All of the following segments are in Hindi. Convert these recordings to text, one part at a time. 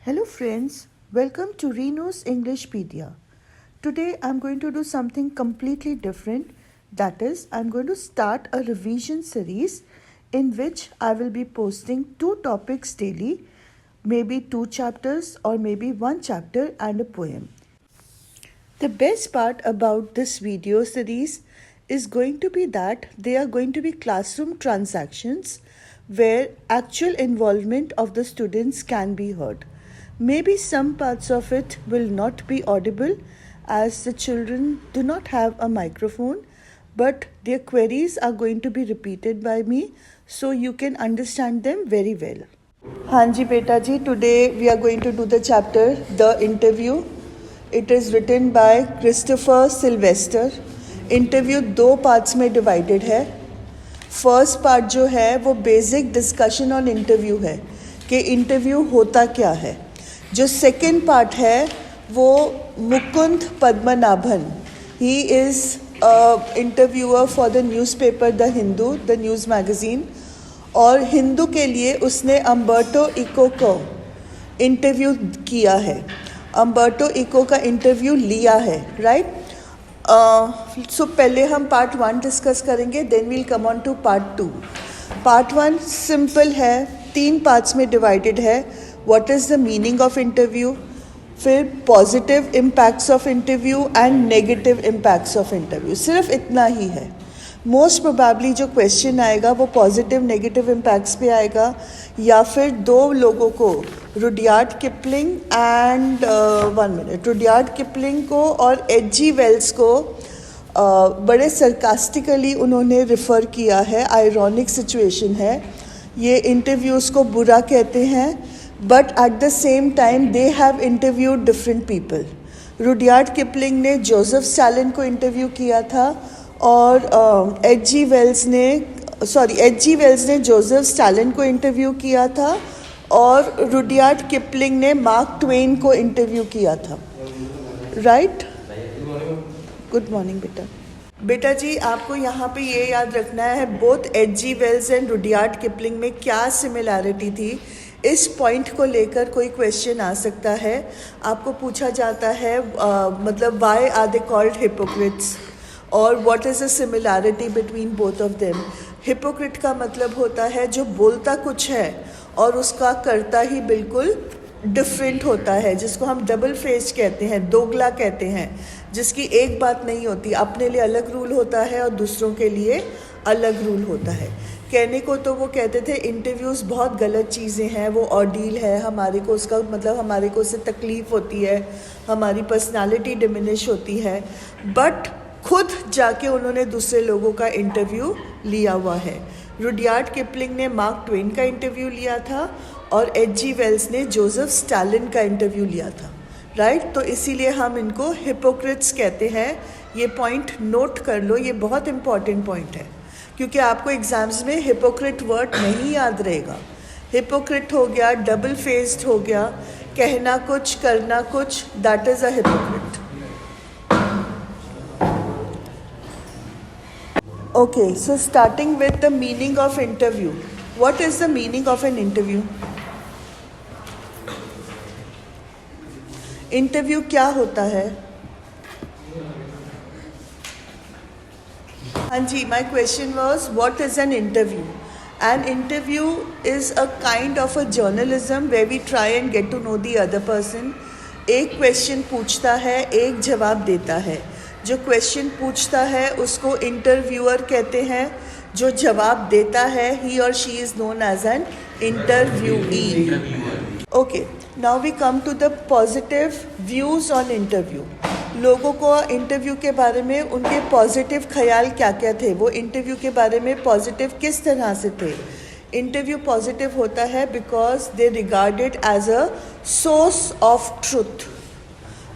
Hello friends, welcome to Reno's Englishpedia. Today I'm going to do something completely different. That is, I'm going to start a revision series in which I will be posting 2 topics daily, maybe 2 chapters or maybe 1 chapter and a poem. The best part about this video series is going to be that they are going to be classroom transactions where actual involvement of the students can be heard. Maybe some parts of it will not be audible as the children do not have a microphone, but their queries are going to be repeated by me so you can understand them very well. Hanji Beta ji, today we are going to do the chapter The Interview. It is written by Christopher Sylvester. Interview 2 parts में डिवाइडेड है. फर्स्ट पार्ट जो है वो बेसिक डिस्कशन ऑन इंटरव्यू है कि इंटरव्यू होता क्या है. जो सेकंड पार्ट है वो Mukund Padmanabhan, he is interviewer for the newspaper the Hindu, the news magazine, और हिंदू के लिए उसने अम्बर्टो इको को इंटरव्यू किया है, अम्बर्टो इको का इंटरव्यू लिया है, राइट. सो पहले हम पार्ट 1 डिस्कस करेंगे, then we'll come on to part 2. Part 1 simple है, 3 पार्ट्स में डिवाइडेड है. What is the meaning of interview, फिर positive impacts of interview and negative impacts of interview. सिर्फ इतना ही है. मोस्ट प्रोबेबली जो क्वेश्चन आएगा वो पॉजिटिव नेगेटिव इम्पैक्ट्स पे आएगा, या फिर 2 लोगों को, Rudyard Kipling and Rudyard Kipling को और एच.जी. वेल्स को बड़े सरकास्टिकली उन्होंने रिफ़र किया है. आयरॉनिक सिचुएशन है, ये इंटरव्यूज़ को बुरा कहते हैं, but at the same time they have interviewed different people. Rudyard Kipling ने जोसेफ स्टालिन को इंटरव्यू किया था और एच.जी. वेल्स ने जोसेफ स्टालिन को इंटरव्यू किया था और रुडयार्ड किपलिंग ने मार्क ट्वेन को इंटरव्यू किया था, राइट. गुड मॉर्निंग बेटा जी, आपको यहाँ पे ये याद रखना है both H G. Wells and Rudyard Kipling में क्या सिमिलैरिटी थी. इस पॉइंट को लेकर कोई क्वेश्चन आ सकता है. आपको पूछा जाता है मतलब why are they called hypocrites और what is the similarity between both of them. Hypocrite का मतलब होता है जो बोलता कुछ है और उसका करता ही बिल्कुल डिफरेंट होता है, जिसको हम डबल फेस कहते हैं, दोगला कहते हैं, जिसकी एक बात नहीं होती, अपने लिए अलग रूल होता है और दूसरों के लिए अलग रूल होता है. कहने को तो वो कहते थे इंटरव्यूज़ बहुत गलत चीज़ें हैं, वो ऑर्डील है, हमारे को उसका मतलब हमारे को उससे तकलीफ़ होती है, हमारी पर्सनालिटी डिमिनिश होती है, बट खुद जाके उन्होंने दूसरे लोगों का इंटरव्यू लिया हुआ है. रुडयार्ड किपलिंग ने मार्क ट्वेन का इंटरव्यू लिया था और एच.जी. वेल्स ने जोसेफ स्टालिन का इंटरव्यू लिया था, राइट. तो इसीलिए हम इनको हिपोक्रिट्स कहते हैं. ये पॉइंट नोट कर लो, ये बहुत इंपॉर्टेंट पॉइंट है, क्योंकि आपको एग्ज़ाम्स में हिपोक्रिट वर्ड नहीं याद रहेगा. हिपोक्रिट हो गया, डबल फेस्ड हो गया, कहना कुछ करना कुछ, that is a hypocrite. Okay, so starting with the meaning of interview. What is the meaning of an interview? Interview क्या होता है? हाँ जी, my question was what is an interview? An interview is a kind of a journalism where we try and get to know the other person. एक क्वेश्चन पूछता है, एक जवाब देता है. जो क्वेश्चन पूछता है उसको इंटरव्यूअर कहते हैं, जो जवाब देता है ही और she is known as an interviewee. Okay, now we come to the positive views on interview. लोगों को इंटरव्यू के बारे में उनके पॉजिटिव ख्याल क्या क्या थे, वो इंटरव्यू के बारे में पॉजिटिव किस तरह से थे. इंटरव्यू पॉजिटिव होता है because they regarded as a source of truth.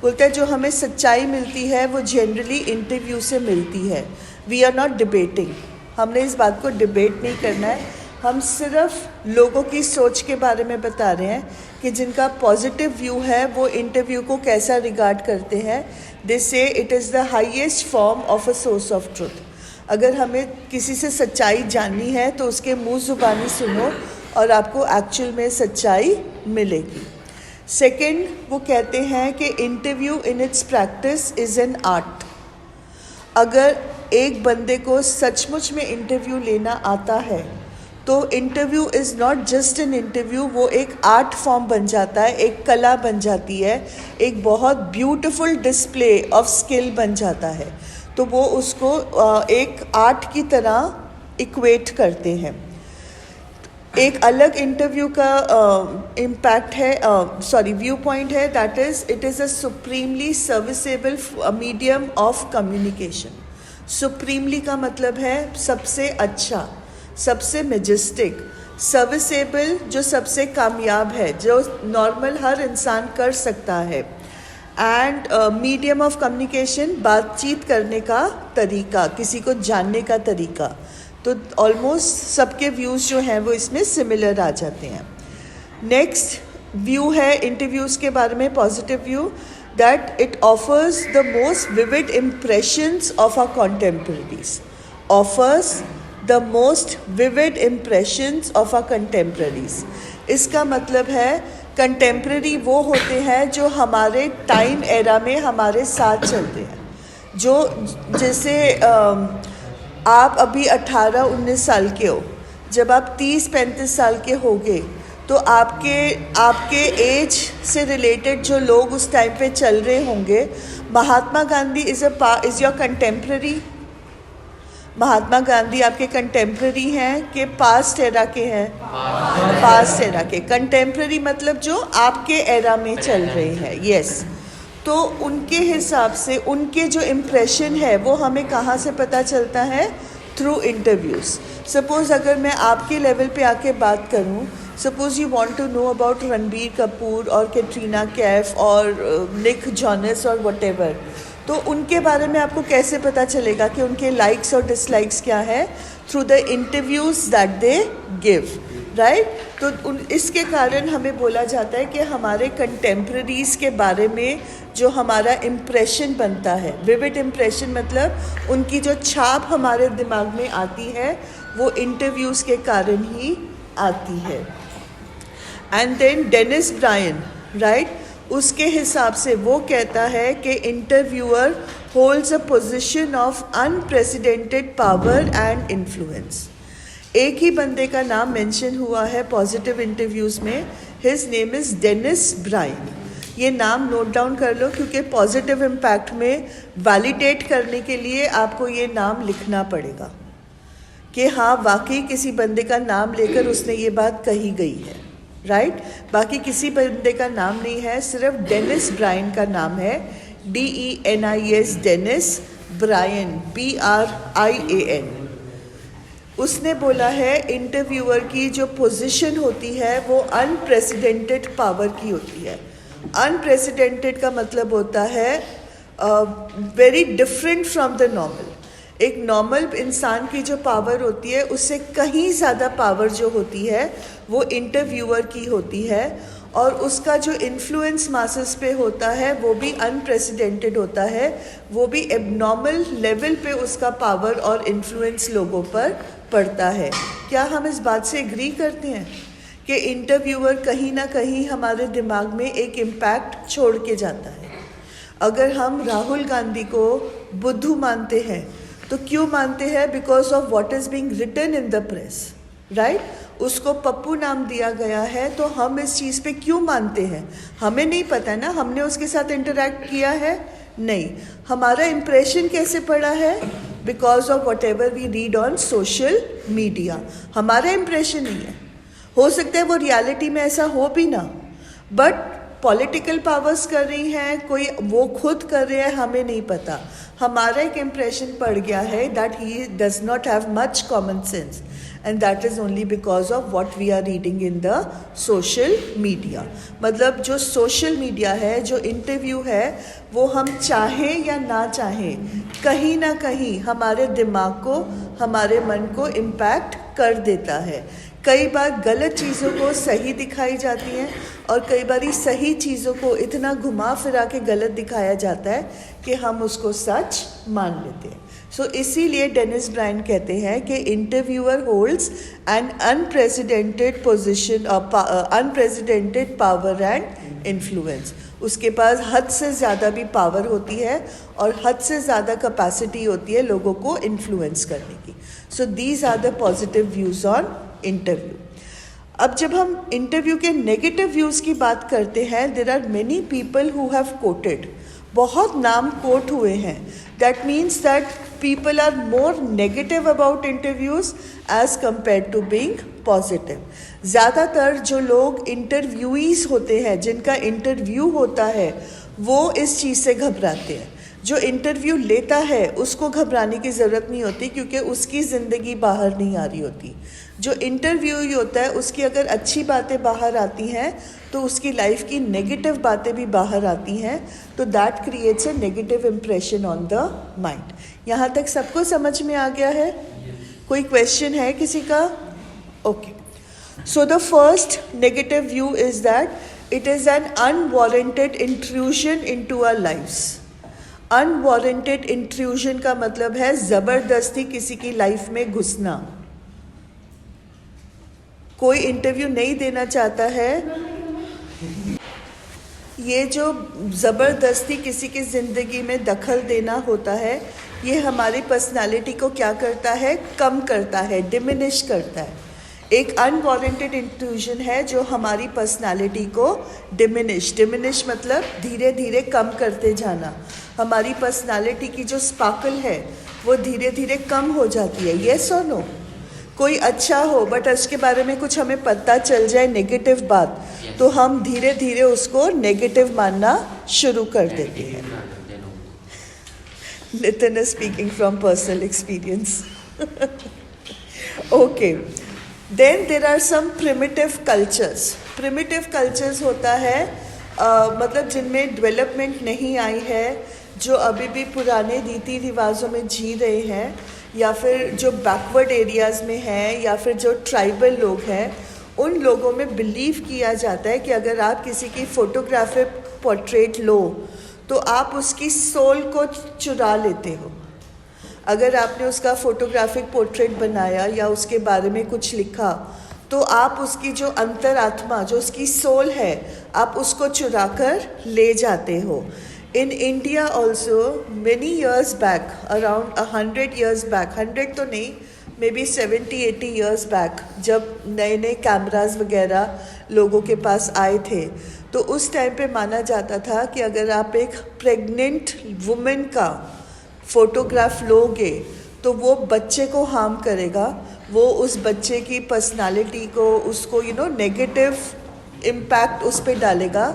बोलते हैं जो हमें सच्चाई मिलती है वो जनरली इंटरव्यू से मिलती है. वी आर नॉट डिबेटिंग, हमने इस बात को डिबेट नहीं करना है, हम सिर्फ लोगों की सोच के बारे में बता रहे हैं कि जिनका पॉजिटिव व्यू है वो इंटरव्यू को कैसा रिगार्ड करते हैं. दे से it is the highest form of a source of truth. अगर हमें किसी से सच्चाई जाननी है तो उसके मुँह ज़ुबानी सुनो और आपको एक्चुअल में सच्चाई मिलेगी. सेकंड, वो कहते हैं कि interview in its practice is an art. अगर एक बंदे को सचमुच में इंटरव्यू लेना आता है तो interview is not just an interview, वो एक आर्ट फॉर्म बन जाता है, एक कला बन जाती है, एक बहुत ब्यूटीफुल डिस्प्ले ऑफ स्किल बन जाता है। तो वो उसको एक आर्ट की तरह इक्वेट करते हैं। एक अलग इंटरव्यू का इम्पैक्ट है, व्यू पॉइंट है, that is it is a supremely serviceable medium of communication. Supremely का मतलब है सबसे अच्छा, सबसे मेजेस्टिक। सर्विसेबल जो सबसे कामयाब है, जो नॉर्मल हर इंसान कर सकता है। एंड मीडियम ऑफ कम्युनिकेशन, बातचीत करने का तरीका, किसी को जानने का तरीका। तो ऑलमोस्ट सबके व्यूज़ जो हैं वो इसमें सिमिलर आ जाते हैं। नेक्स्ट व्यू है इंटरव्यूज़ के बारे में, positive view, that it offers the most vivid impressions of our contemporaries. Offers the most vivid impressions of our contemporaries. इसका मतलब है कंटेम्पररी वो होते हैं जो हमारे टाइम एरा में हमारे साथ चलते हैं। जो जैसे आप अभी 18-19 साल के हो, जब आप 30-35 साल के होगे तो आपके एज से रिलेटेड जो लोग उस टाइम पे चल रहे होंगे, Mahatma Gandhi is your contemporary. Mahatma Gandhi आपके कंटेम्पररी हैं कि पास्ट एरा के हैं? पास्ट एरा के। कंटेम्पररी मतलब जो आपके एरा में चल रहे हैं, यस। तो उनके हिसाब से उनके जो इम्प्रेशन है वो हमें कहाँ से पता चलता है? Through interviews. सपोज़ अगर मैं आपके लेवल पे आके बात करूँ, suppose you want to know about Ranbir Kapoor और कैटरीना कैफ और निक जॉनस और व्हाटएवर, तो उनके बारे में आपको कैसे पता चलेगा कि उनके लाइक्स और डिसलाइक्स क्या है? Through the interviews that they give, right. तो इसके कारण हमें बोला जाता है कि हमारे कंटेम्पररीज़ के बारे में जो हमारा इम्प्रेशन बनता है, विविड इम्प्रेशन मतलब उनकी जो छाप हमारे दिमाग में आती है वो इंटरव्यूज़ के कारण ही आती है। And then Denis Brian, right, उसके हिसाब से वो कहता है कि interviewer holds a position of unprecedented power and influence. एक ही बंदे का नाम मेंशन हुआ है पॉजिटिव इंटरव्यूज़ में, his name is Denis Brian. ये नाम नोट डाउन कर लो, क्योंकि पॉजिटिव इम्पैक्ट में वैलिडेट करने के लिए आपको ये नाम लिखना पड़ेगा कि हाँ वाकई किसी बंदे का नाम लेकर उसने ये बात कही गई है, राइट। बाकी किसी बंदे का नाम नहीं है, सिर्फ डेनिस ब्रायन का नाम है, DENIS, डेनिस ब्रायन, BRIAN। उसने बोला है इंटरव्यूअर की जो पोजीशन होती है वो अनप्रेसिडेंटेड पावर की होती है। अनप्रेसिडेंटेड का मतलब होता है very different from the normal. एक नॉर्मल इंसान की जो पावर होती है उससे कहीं ज़्यादा पावर जो होती है वो इंटरव्यूअर की होती है, और उसका जो इन्फ्लुएंस मासेस पे होता है वो भी अनप्रेसिडेंटेड होता है, वो भी एबनॉर्मल लेवल पे उसका पावर और इन्फ्लुएंस लोगों पर पड़ता है। क्या हम इस बात से एग्री करते हैं कि इंटरव्यूअर कहीं ना कहीं हमारे दिमाग में एक इम्पैक्ट छोड़ के जाता है? अगर हम राहुल गांधी को बुद्धू मानते हैं तो क्यों मानते हैं? Because of what is being written in the press, right. उसको पप्पू नाम दिया गया है तो हम इस चीज़ पे क्यों मानते हैं? हमें नहीं पता ना, हमने उसके साथ इंटरेक्ट किया है नहीं। हमारा इम्प्रेशन कैसे पड़ा है? Because of whatever we read on social media. हमारा इम्प्रेशन नहीं है, हो सकता है वो रियलिटी में ऐसा हो भी ना, बट पॉलिटिकल पावर्स कर रही हैं, कोई वो खुद कर रहे हैं, हमें नहीं पता। हमारा एक इम्प्रेशन पड़ गया है that he does not have much common sense, and that is only because of what we are reading in the social media. मतलब जो सोशल मीडिया है, जो इंटरव्यू है, वो हम चाहें या ना चाहें कहीं ना कहीं हमारे दिमाग को, हमारे मन को इम्पैक्ट कर देता है। कई बार गलत चीज़ों को सही दिखाई जाती हैं और कई बार सही चीज़ों को इतना घुमा फिरा के गलत दिखाया जाता है कि हम उसको सच मान लेते हैं। सो इसीलिए डेनिस ब्रायन कहते हैं कि interviewer holds an unprecedented position, unprecedented power and influence, उसके पास हद से ज़्यादा भी पावर होती है और हद से ज़्यादा कैपेसिटी होती है लोगों को इन्फ्लुएंस करने की. So these are the positive views on interview. अब जब हम इंटरव्यू के नेगेटिव व्यूज़ की बात करते हैं, there are many people who have quoted, बहुत नाम कोट हुए हैं. That means that people are more negative about interviews as compared to being positive. ज़्यादातर जो लोग इंटरव्यूईज होते हैं, जिनका इंटरव्यू होता है, वो इस चीज़ से घबराते हैं. जो इंटरव्यू लेता है उसको घबराने की ज़रूरत नहीं होती, क्योंकि उसकी ज़िंदगी बाहर नहीं आ रही होती. जो इंटरव्यूई होता है उसकी अगर अच्छी बातें बाहर आती हैं तो उसकी लाइफ की नेगेटिव बातें भी बाहर आती हैं, तो that creates a negative impression on the mind. यहाँ तक सबको समझ में आ गया है? कोई क्वेश्चन है किसी का? Okay. So the first negative view is that it is an unwarranted intrusion into our lifes. Unwarranted intrusion का मतलब है ज़बरदस्ती किसी की लाइफ में घुसना. कोई इंटरव्यू नहीं देना चाहता है, ये जो ज़बरदस्ती किसी की ज़िंदगी में दखल देना होता है, ये हमारी पर्सनालिटी को क्या करता है? कम करता है, डिमिनिश करता है. एक अनवारंटेड इंट्रूजन है जो हमारी पर्सनालिटी को डिमिनिश मतलब धीरे धीरे कम करते जाना. हमारी पर्सनालिटी की जो स्पार्कल है वो धीरे धीरे कम हो जाती है. येस और नो? कोई अच्छा हो बट उसके बारे में कुछ हमें पता चल जाए नेगेटिव बात, तो हम धीरे धीरे उसको नेगेटिव मानना शुरू कर देते हैं. Nitin is speaking from personal experience. Okay. Then there are some primitive cultures. Primitive cultures होता है मतलब जिनमें डेवलपमेंट नहीं आई है, जो अभी भी पुराने रीति रिवाजों में जी रहे हैं, या फिर जो बैकवर्ड एरियाज़ में हैं, या फिर जो ट्राइबल लोग हैं, उन लोगों में बिलीव किया जाता है कि अगर आप किसी की फ़ोटोग्राफिक पोर्ट्रेट लो तो आप उसकी सोल को चुरा लेते हो. अगर आपने उसका फ़ोटोग्राफिक पोर्ट्रेट बनाया या उसके बारे में कुछ लिखा, तो आप उसकी जो अंतरात्मा, जो उसकी सोल है, आप उसको चुरा कर ले जाते हो. In India also many years back, around 100 years back, 100 तो नहीं, maybe 70-80 years back, जब नए नए कैमरास वगैरह लोगों के पास आए थे, तो उस टाइम पे माना जाता था कि अगर आप एक प्रेग्नेंट वुमेन का फ़ोटोग्राफ लोगे तो वो बच्चे को हार्म करेगा, वो उस बच्चे की पर्सनालिटी को, उसको नेगेटिव इम्पैक्ट उस पर डालेगा.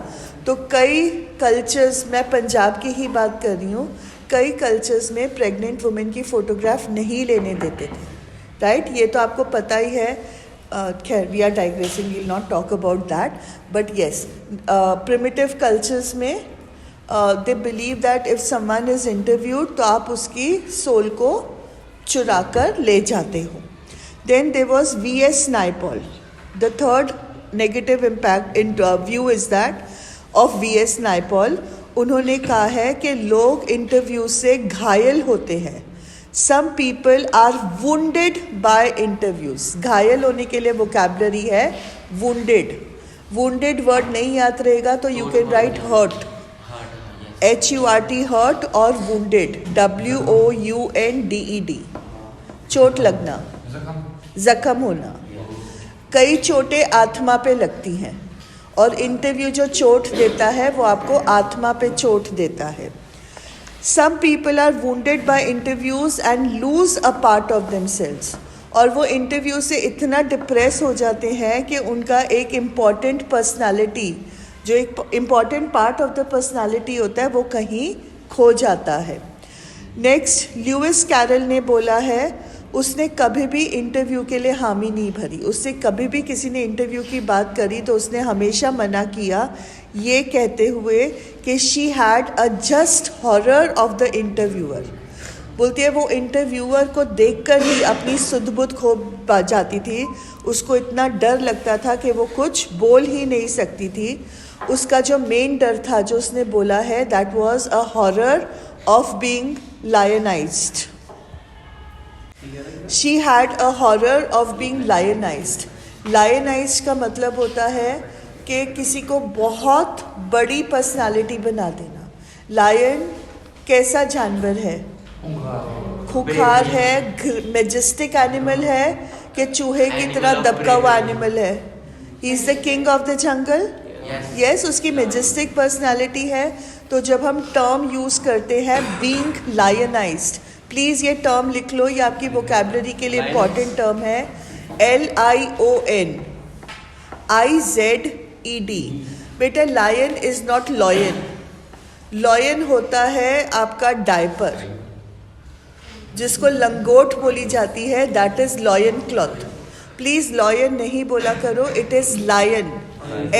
तो कई कल्चर्स, मैं पंजाब की ही बात कर रही हूँ, कई कल्चर्स में प्रेग्नेंट वुमेन की फ़ोटोग्राफ नहीं लेने देते थे. राइट? ये तो आपको पता ही है. खैर, we are digressing, we will not talk about that, but yes, primitive cultures में they believe that if someone is interviewed तो आप उसकी सोल को चुरा कर ले जाते हो. Then there was V.S. Naipaul. The third negative impact in view is that of V.S. Naipaul. उन्होंने कहा है कि लोग इंटरव्यू से घायल होते हैं. Some people are wounded by interviews. घायल होने के लिए वोकैबलरी है वुंडेड. वुंडेड वर्ड नहीं याद रहेगा तो you can write hurt, HURT, hurt, और वुंडेड, WOUNDED, चोट लगना, जख्म होना. कई चोटें आत्मा पे लगती हैं, और इंटरव्यू जो चोट देता है वो आपको आत्मा पे चोट देता है. Some people are wounded by interviews and lose a part of themselves. और वो इंटरव्यू से इतना डिप्रेस हो जाते हैं कि उनका एक इम्पॉर्टेंट पर्सनालिटी, जो एक important part of the personality होता है, वो कहीं खो जाता है. नेक्स्ट, ल्यूइस कैरल ने बोला है, उसने कभी भी इंटरव्यू के लिए हामी नहीं भरी. उससे कभी भी किसी ने इंटरव्यू की बात करी तो उसने हमेशा मना किया, ये कहते हुए कि she had a just horror of the interviewer. बोलती है वो इंटरव्यूअर को देखकर ही अपनी सुध बुध खो जाती थी. उसको इतना डर लगता था कि वो कुछ बोल ही नहीं सकती थी. उसका जो मेन डर था, जो उसने बोला है, that was a horror of being lionized. She had a horror of being lionized. Lionized का मतलब होता है कि किसी को बहुत बड़ी पर्सनालिटी बना देना। लायन कैसा जानवर है? खूंखार है, मैजेस्टिक एनिमल है कि चूहे की तरह दबका हुआ एनिमल है? He is the king of the jungle. Yes, उसकी मैजेस्टिक पर्सनालिटी है। तो जब हम टर्म यूज़ करते हैं बीइंग लायनाइज्ड, प्लीज़ ये टर्म लिख लो, ये आपकी वोकैबुलरी के लिए इम्पॉर्टेंट टर्म है। LION IZED। बेटा lion is not loin. Loin होता है आपका डायपर, जिसको लंगोट बोली जाती है, that is loin cloth. Please loin नहीं बोला करो, इट इज़ लायन,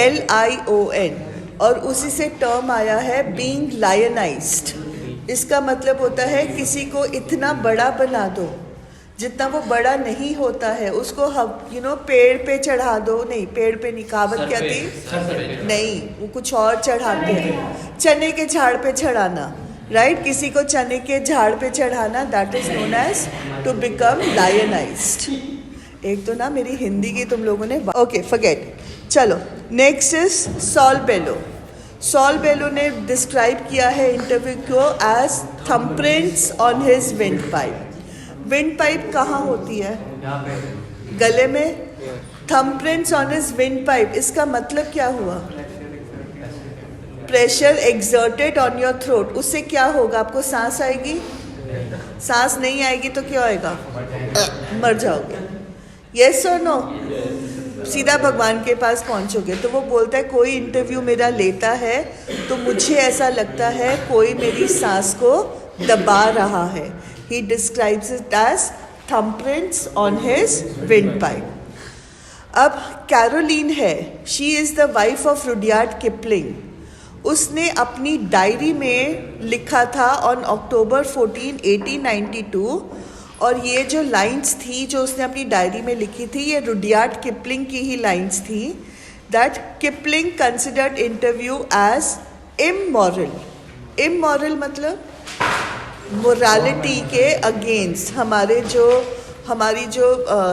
LION। और उसी से टर्म आया है बीइंग लायनाइज्ड। इसका मतलब होता है किसी को इतना बड़ा बना दो जितना वो बड़ा नहीं होता है, उसको पेड़ पे चढ़ा दो। नहीं, पेड़ पे नहीं, कहावत क्या थी? नहीं, वो कुछ और चढ़ाते हैं, चने के झाड़ पे चढ़ाना, राइट? किसी को चने के झाड़ पे चढ़ाना, that is known as to become lionized. एक तो ना मेरी हिंदी की तुम लोगों ने, ओके फॉरगेट। चलो next is Saul Bellow. Saul Bellow ने डिस्क्राइब किया है इंटरव्यू को as thumbprints on his windpipe. Windpipe कहाँ होती है? गले में। Thumbprints on his windpipe, इसका मतलब क्या हुआ? Pressure exerted on your throat. उससे क्या होगा? आपको सांस आएगी? सांस नहीं आएगी तो क्या होएगा? मर जाओगे। यस और नो? सीधा भगवान के पास पहुंचोगे। तो वो बोलता है कोई इंटरव्यू मेरा लेता है तो मुझे ऐसा लगता है कोई मेरी सांस को दबा रहा है। He describes it as thumbprints on his windpipe. अब कैरोलीन है, she is the wife of Rudyard Kipling. उसने अपनी डायरी में लिखा था ऑन अक्टूबर 14, 1892, और ये जो लाइंस थी जो उसने अपनी डायरी में लिखी थी, ये रुडयार्ड किपलिंग की ही लाइंस थी। That Kipling considered interview as immoral. Immoral मतलब मोरालिटी के अगेंस्ट। हमारी जो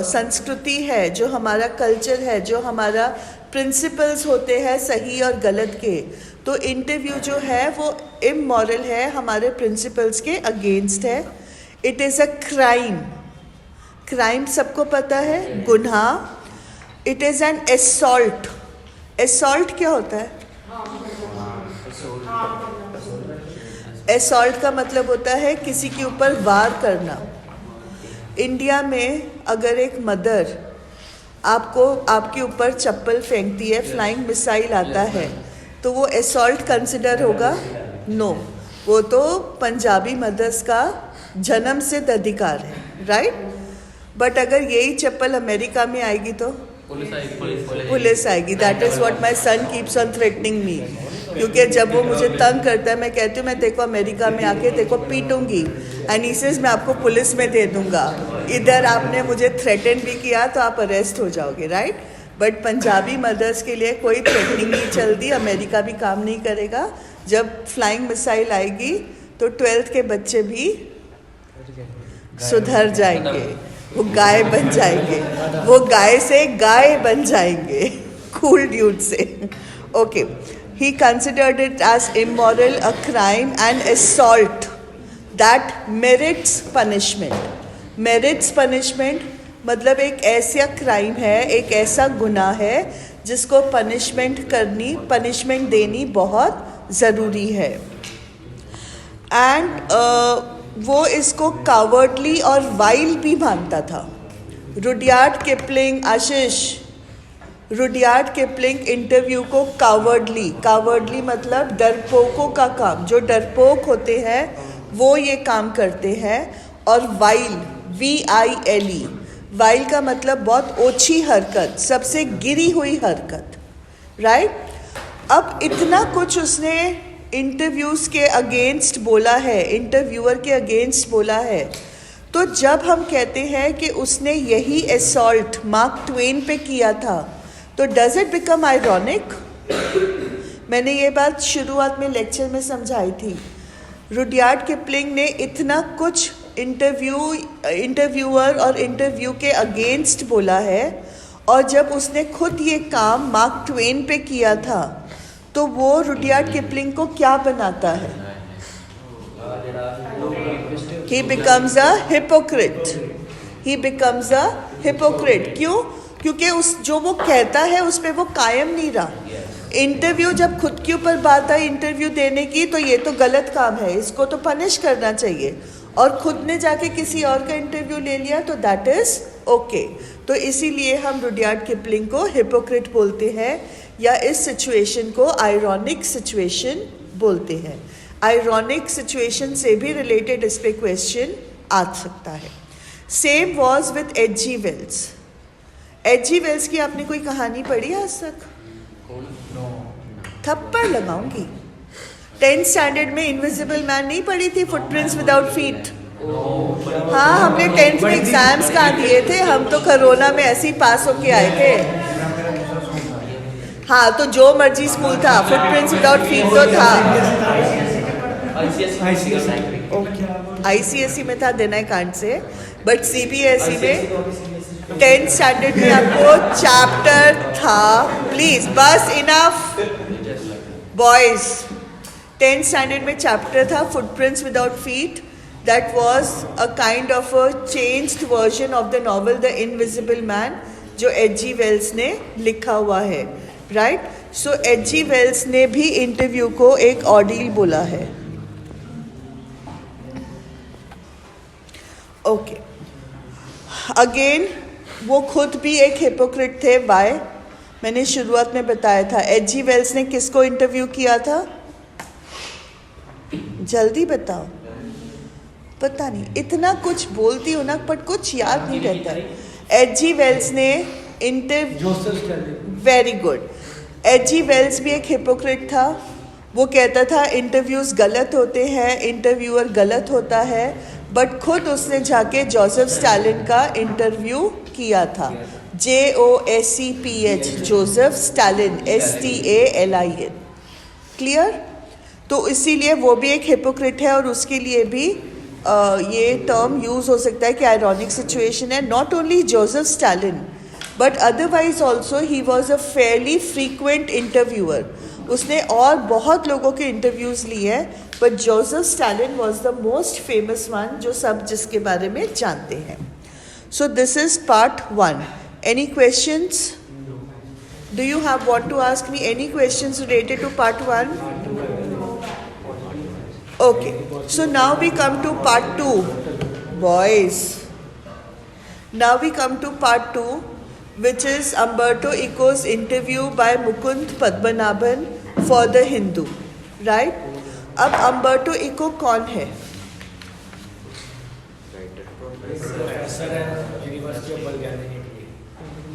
संस्कृति है, जो हमारा कल्चर है, जो हमारा प्रिंसिपल्स होते हैं सही और गलत के, तो इंटरव्यू जो है वो इमोरल है, हमारे प्रिंसिपल्स के अगेंस्ट है। It is a crime. Crime सबको पता है, गुनाह। It is N assault. Assault क्या होता है? असॉल्ट का मतलब होता है किसी के ऊपर वार करना। इंडिया में अगर एक मदर आपके ऊपर चप्पल फेंकती है, फ्लाइंग मिसाइल आता है, तो वो असॉल्ट कंसिडर होगा? नो, वो तो पंजाबी मदर्स का जन्म सिद्ध अधिकार है, राइट? बट अगर यही चप्पल अमेरिका में आएगी तो पुलिस आएगी। That is what my son keeps on threatening me. क्योंकि जब वो मुझे तंग करता है, मैं कहती हूँ मैं तेरे को अमेरिका में आके तेरे को पीटूंगी, एंड ही सेज मैं आपको पुलिस में दे दूंगा। इधर आपने मुझे थ्रेटन भी किया तो आप अरेस्ट हो जाओगे, राइट? बट पंजाबी मदर्स के लिए कोई थ्रेटनिंग नहीं चलती, अमेरिका भी काम नहीं करेगा। जब फ्लाइंग मिसाइल आएगी तो 12th के बच्चे भी सुधर जाएंगे, वो गाय बन जाएंगे, वो गाय से गाय बन जाएंगे, कूल ड्यूड से। Okay, he considered it as immoral, a crime and assault that merits punishment. Merits punishment मतलब एक ऐसा क्राइम है, एक ऐसा गुनाह है जिसको पनिशमेंट देनी बहुत ज़रूरी है। एंड वो इसको कावर्डली और वाइल्ड भी मानता था। रुडयार्ड किपलिंग, आशीष, रुडयार्ड किपलिंग इंटरव्यू को कावर्डली मतलब डरपोकों का काम, जो डरपोक होते हैं वो ये काम करते हैं। और VILE, वाइल का मतलब बहुत ओछी हरकत, सबसे गिरी हुई हरकत, राइट? अब इतना कुछ उसने इंटरव्यूज़ के अगेंस्ट बोला है, इंटरव्यूअर के अगेंस्ट बोला है, तो जब हम कहते हैं कि उसने यही असॉल्ट मार्क ट्वेन पे किया था, तो डज इट बिकम आयरॉनिक? मैंने ये बात शुरुआत में लेक्चर में समझाई थी। रुडयार्ड किपलिंग ने इतना कुछ इंटरव्यूअर और इंटरव्यू के अगेंस्ट बोला है, और जब उसने खुद ये काम मार्क ट्वेन पे किया था तो वो रुडयार्ड किपलिंग को क्या बनाता है? He becomes a hypocrite. He becomes a hypocrite. क्यों? क्योंकि उस जो वो कहता है उस पर वो कायम नहीं रहा. इंटरव्यू जब खुद के ऊपर बात आई इंटरव्यू देने की तो ये तो गलत काम है, इसको तो पनिश करना चाहिए. और खुद ने जाके किसी और का इंटरव्यू ले लिया तो दैट इज ओके. तो इसीलिए हम रुडयार्ड किपलिंग को हिपोक्रेट बोलते हैं या इस सिचुएशन को आयरॉनिक सिचुएशन बोलते हैं. आयरॉनिक सिचुएशन से भी रिलेटेड इस पे क्वेश्चन आ सकता है. Same was with H G. Wells. H G. Wells की आपने कोई कहानी पढ़ी आज तक? थप्पड़ लगाऊंगी. 10th स्टैंडर्ड में इनविजिबल मैन नहीं पढ़ी थी, फुटप्रिंट्स विदाउट फीट? हाँ, हमने 10th में एग्जाम्स कहाँ दिए थे, हम तो कोरोना में ऐसे ही पास होके आए थे. हाँ, तो जो मर्जी स्कूल था, फुटप्रिंट्स विदाउट फीट तो था. ICSE में था, then I can't say, but CBSE में 10th स्टैंडर्ड में आपको चैप्टर था. प्लीज बस इनफ बॉयज. 10th स्टैंडर्ड में चैप्टर था footprints without feet. That was a kind of a changed version of the novel the invisible man जो H.G. वेल्स ने लिखा हुआ है. राइट. सो H.G. वेल्स ने भी इंटरव्यू को एक ऑर्डील बोला है. ओके. अगेन वो खुद भी एक हिपोक्रेट थे. बाय, मैंने शुरुआत में बताया था. H.G. वेल्स ने किसको इंटरव्यू किया था? जल्दी बताओ. पता नहीं, इतना कुछ बोलती हूँ ना बट कुछ याद नहीं रहता. H.G. वेल्स ने वेरी गुड. H.G. वेल्स भी एक हिपोक्रेट था. वो कहता था इंटरव्यूज़ गलत होते हैं, इंटरव्यूअर गलत होता है, बट खुद उसने जाके जोसेफ स्टालिन का इंटरव्यू किया था. JOSEPH, Joseph Stalin, STALIN. Clear? तो इसीलिए वो भी एक हिपोक्रेट है और उसके लिए भी ये टर्म यूज़ हो सकता है कि आयरॉनिक सिचुएशन है. Not only Joseph Stalin but otherwise also he was a fairly frequent interviewer. उसने और बहुत लोगों के इंटरव्यूज़ लिए हैं, but Joseph Stalin was the most famous one जो सब जिसके बारे में जानते हैं. So this is part 1. Any questions? Do you have want to ask me any questions related to part 1? Okay, so now we come to part 2, boys. Now we come to part 2, which is Umberto Eco's interview by Mukund Padmanabhan for the Hindu, right? अब Umberto Eco कौन है?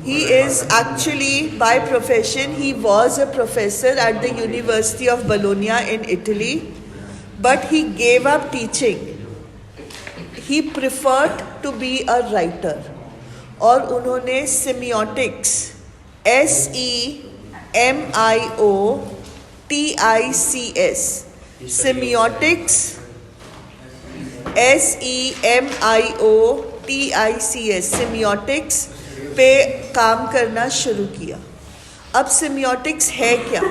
He is actually, by profession, he was a professor at the University of Bologna in Italy. But he gave up teaching. He preferred to be a writer. और उन्होंने semiotics, SEMIOTICS, semiotics, SEMIOTICS, semiotics पे काम करना शुरू किया. अब semiotics है क्या?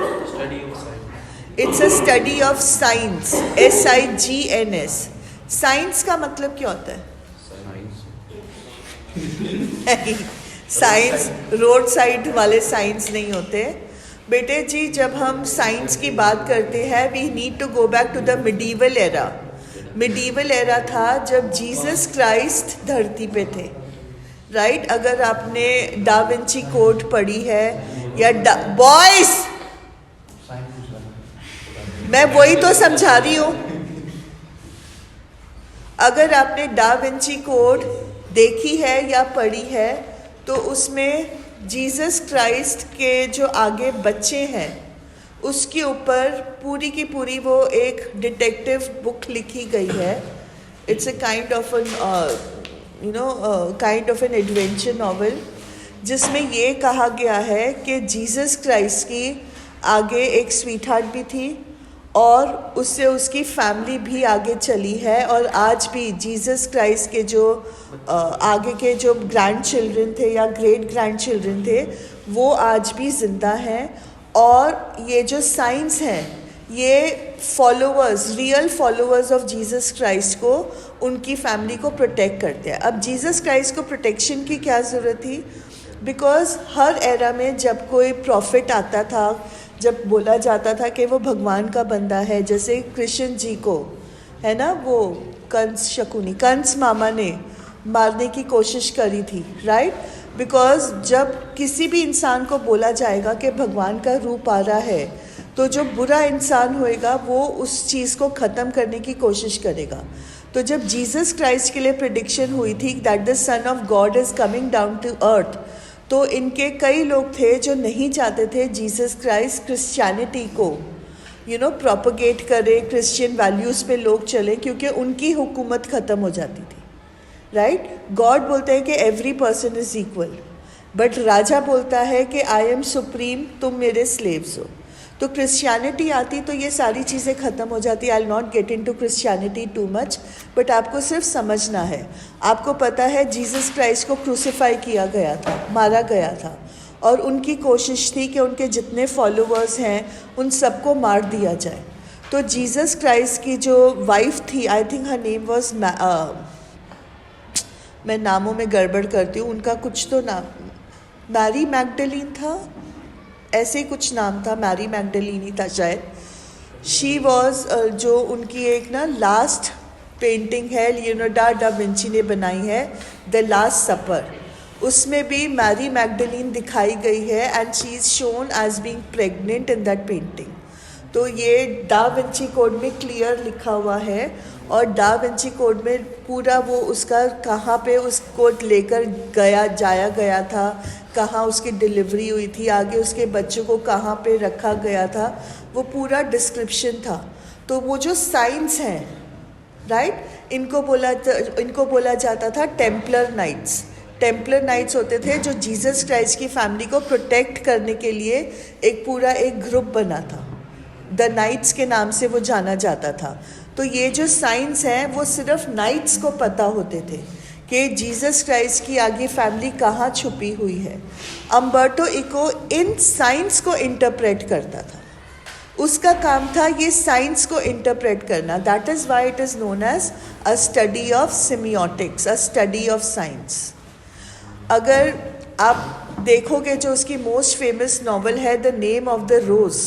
It's a study of science, SIGNS. Science का मतलब क्या होता है? साइंस रोड साइड वाले साइंस नहीं होते बेटे जी. जब हम साइंस की बात करते हैं we need to go back to the medieval era. Medieval era था जब जीसस क्राइस्ट धरती पे थे. राइट. अगर आपने डा विंची कोड पढ़ी है या बॉयज, मैं वही तो समझा रही हूँ. अगर आपने डा विंची कोड देखी है या पढ़ी है तो उसमें जीसस क्राइस्ट के जो आगे बच्चे हैं उसके ऊपर पूरी की पूरी वो एक डिटेक्टिव बुक लिखी गई है. It's a kind of an kind of an adventure novel जिसमें ये कहा गया है कि जीसस क्राइस्ट की आगे एक स्वीट हार्ट भी थी और उससे उसकी फैमिली भी आगे चली है, और आज भी जीसस क्राइस्ट के जो आगे के जो ग्रैंड चिल्ड्रन थे या ग्रेट ग्रैंड चिल्ड्रन थे वो आज भी ज़िंदा हैं। और ये जो साइंस हैं ये followers, real followers of Jesus Christ को, उनकी फैमिली को प्रोटेक्ट करते हैं। अब जीसस क्राइस्ट को प्रोटेक्शन की क्या ज़रूरत थी? बिकॉज हर एरा में जब कोई प्रॉफिट आता था, जब बोला जाता था कि वो भगवान का बंदा है, जैसे कृष्ण जी को है ना, वो कंस मामा ने मारने की कोशिश करी थी, राइट? बिकॉज जब किसी भी इंसान को बोला जाएगा कि भगवान का रूप आ रहा है, तो जो बुरा इंसान होएगा वो उस चीज़ को ख़त्म करने की कोशिश करेगा। तो जब जीसस क्राइस्ट के लिए प्रेडिक्शन हुई थी that the son of God is coming down to earth, तो इनके कई लोग थे जो नहीं चाहते थे जीसस क्राइस्ट क्रिश्चियनिटी को प्रोपगेट करे, क्रिश्चियन वैल्यूज़ पे लोग चले, क्योंकि उनकी हुकूमत ख़त्म हो जाती थी, राइट? गॉड बोलते हैं कि every person is equal, but राजा बोलता है कि आई एम सुप्रीम, तुम मेरे स्लेव्स हो। तो क्रिश्चियनिटी आती तो ये सारी चीज़ें ख़त्म हो जाती। I will not get into Christianity too much, but आपको सिर्फ समझना है। आपको पता है जीसस क्राइस्ट को क्रूसीफाई किया गया था, मारा गया था, और उनकी कोशिश थी कि उनके जितने फॉलोअर्स हैं उन सबको मार दिया जाए। तो जीसस क्राइस्ट की जो वाइफ थी, I think her name was, मैं नामों में गड़बड़ करती हूँ, उनका कुछ तो नाम मैरी मैगडलीन था, ऐसे ही कुछ नाम था, मैरी मैगडलीन ही था शायद। शी वॉज जो उनकी एक ना लास्ट पेंटिंग है लियोनार्डो डा विंची ने बनाई है, द लास्ट सपर, उसमें भी मैरी मैगडलीन दिखाई गई है and she is shown as being pregnant in that painting. तो ये डा विंची कोड में क्लियर लिखा हुआ है, और डा विंची कोड में पूरा वो उसका कहाँ पे उसको लेकर जाया गया था, कहाँ उसकी डिलीवरी हुई थी, आगे उसके बच्चों को कहाँ पे रखा गया था, वो पूरा डिस्क्रिप्शन था। तो वो जो साइंस हैं, राइट, इनको बोला जाता था टेम्पलर नाइट्स। टेम्पलर नाइट्स होते थे जो जीसस क्राइस्ट की फैमिली को प्रोटेक्ट करने के लिए एक पूरा एक ग्रुप बना था, द नाइट्स के नाम से वो जाना जाता था। तो ये जो साइंस हैं वो सिर्फ नाइट्स को पता होते थे कि जीसस क्राइस्ट की आगे फैमिली कहाँ छुपी हुई है। अम्बर्टो इको इन साइंस को इंटरप्रेट करता था, उसका काम था ये साइंस को इंटरप्रेट करना। That is why it is known as a study of semiotics, a study of science. अगर आप देखोगे जो उसकी मोस्ट फेमस नॉवल है the name of the rose,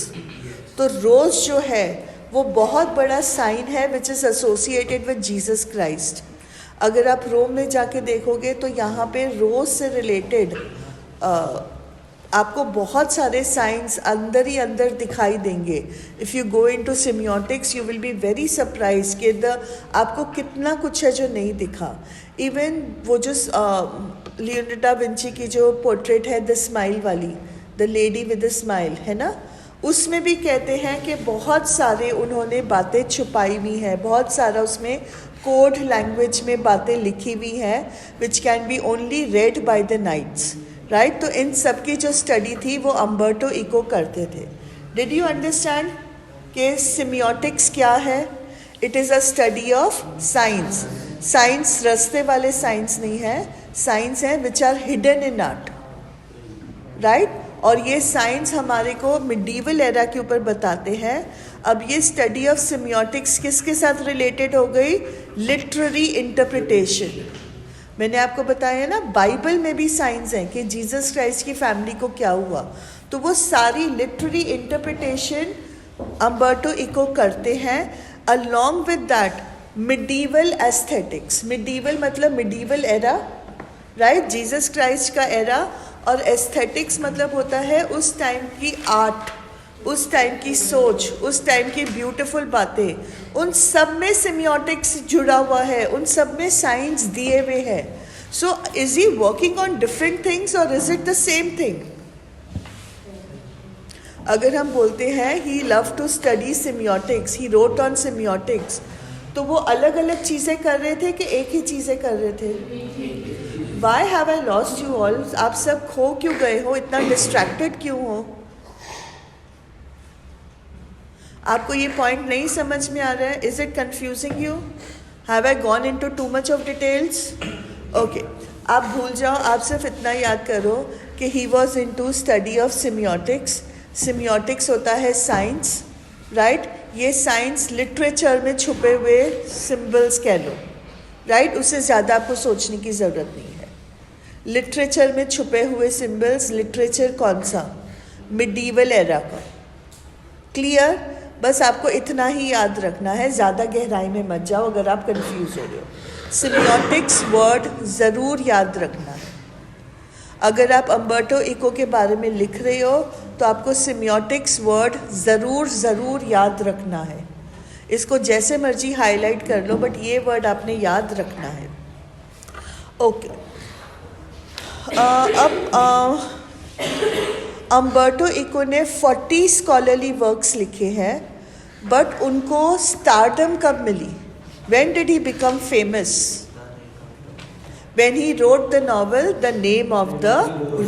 तो रोज़ जो है वो बहुत बड़ा साइन है which is associated with Jesus Christ. अगर आप रोम में जाके देखोगे तो यहाँ पे रोज़ से रिलेटेड आपको बहुत सारे साइंस अंदर ही अंदर दिखाई देंगे। If you go into semiotics you will be very surprise कि आपको कितना कुछ है जो नहीं दिखा। इवन वो जो लियोनार्डो डा विंची की जो पोर्ट्रेट है द स्माइल वाली, the lady with the smile, है ना, उसमें भी कहते हैं कि बहुत सारे उन्होंने बातें छुपाई हुई हैं, बहुत सारा उसमें कोड लैंग्वेज में बातें लिखी हुई हैं which can be only read by the knights, right. तो इन सब की जो स्टडी थी वो अम्बर्टो इको करते थे। डिड यू अंडरस्टैंड कि सिमियोटिक्स क्या है? It is a study of science. Science रास्ते वाले साइंस नहीं है, साइंस है which are hidden in art, right. और ये साइंस हमारे को मिडीवल एरा के ऊपर बताते हैं। अब ये स्टडी ऑफ सिमियोटिक्स किसके साथ रिलेटेड हो गई? Literary interpretation. मैंने आपको बताया ना बाइबल में भी साइंस हैं कि जीसस क्राइस्ट की फैमिली को क्या हुआ, तो वो सारी लिटरेरी इंटरप्रिटेशन अम्बर्टो इको करते हैं। Along with that medieval aesthetics, medieval मतलब medieval era, right, Jesus Christ का एरा, और एस्थेटिक्स मतलब होता है उस टाइम की आर्ट, उस टाइम की सोच, उस टाइम की ब्यूटीफुल बातें, उन सब में सिमियोटिक्स जुड़ा हुआ है, उन सब में साइंस दिए हुए हैं। So is he working on different things और is it the same thing? अगर हम बोलते हैं he love to study semiotics, he wrote on semiotics, तो वो अलग अलग चीज़ें कर रहे थे कि एक ही चीज़ें कर रहे थे? Why have I lost you all? आप सब खो क्यों गए हो, इतना डिस्ट्रैक्टेड क्यों हो? आपको ये पॉइंट नहीं समझ में आ रहा है? Is it confusing you? Have I gone into too much of details? Okay, आप भूल जाओ, आप सिर्फ इतना याद करो कि he was into study of semiotics. Semiotics होता है साइंस, राइट? ये साइंस लिटरेचर में छुपे हुए सिंबल्स कह लो, राइट? उससे ज़्यादा आपको सोचने की ज़रूरत नहीं है. लिटरेचर में छुपे हुए सिंबल्स. लिटरेचर कौन सा? मिडीवल एरा का. क्लियर? बस आपको इतना ही याद रखना है, ज़्यादा गहराई में मत जाओ अगर आप कंफ्यूज हो रहे हो. सिमियोटिक्स वर्ड ज़रूर याद रखना है. अगर आप अम्बर्टो इको के बारे में लिख रहे हो तो आपको सिमियोटिक्स वर्ड ज़रूर याद रखना है. इसको जैसे मर्जी हाईलाइट कर लो, बट ये वर्ड आपने याद रखना है. ओके, अब अम्बर्टो इको ने 40 स्कॉलरली वर्क्स लिखे हैं, बट उनको स्टारडम कब मिली? When did he become famous? When he wrote the novel The Name of the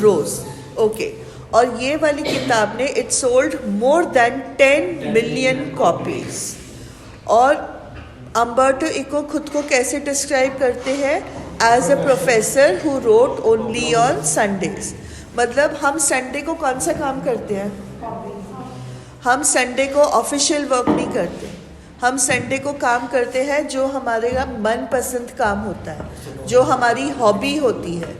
Rose. Okay. और ये वाली किताब ने it sold more than 10 million copies. और अम्बर्टो इको खुद को कैसे डिस्क्राइब करते हैं? As a professor who wrote only on Sundays. मतलब हम संडे को कौन सा काम करते हैं? हम संडे को ऑफिशियल वर्क नहीं करते. हम संडे को काम करते हैं जो हमारे मनपसंद काम होता है, जो हमारी हॉबी होती है,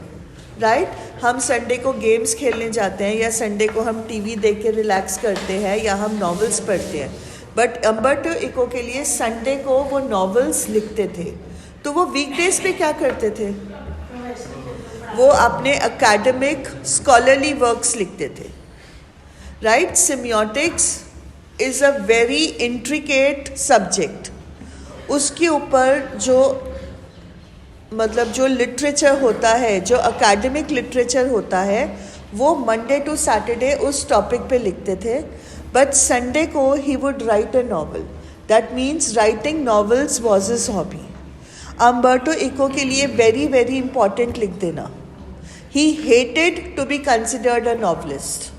राइट? हम संडे को गेम्स खेलने जाते हैं, या संडे को हम टीवी देख के रिलैक्स करते हैं, या हम नॉवेल्स पढ़ते हैं. बट अम्बर्टो इको के लिए संडे को वो नॉवेल्स लिखते थे. तो वो वीकडेज पे क्या करते थे? वो अपने एकेडमिक स्कॉलरली वर्क्स लिखते थे, right? Semiotics is a very intricate subject. उसके ऊपर जो मतलब जो लिटरेचर होता है, जो एकेडमिक लिटरेचर होता है, वो मंडे टू सैटरडे उस टॉपिक पे लिखते थे. बट संडे को he would write a novel. That means writing novels was his hobby. Umberto Eco के लिए वेरी वेरी इंपॉर्टेंट लिख देना, he hated to be considered a novelist.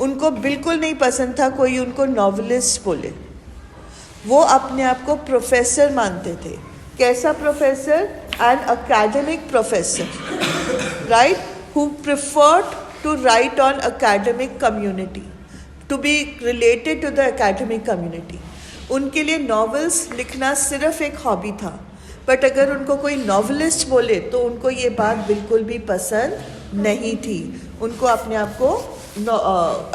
उनको बिल्कुल नहीं पसंद था कोई उनको नॉवलिस्ट बोले. वो अपने आप को प्रोफेसर मानते थे. कैसा professor? An academic professor, right? Who preferred to write on academic community, to be related to the academic community. उनके लिए नॉवेल्स लिखना सिर्फ एक हॉबी था. बट अगर उनको कोई नॉवलिस्ट बोले तो उनको ये बात बिल्कुल भी पसंद नहीं थी. उनको अपने आप को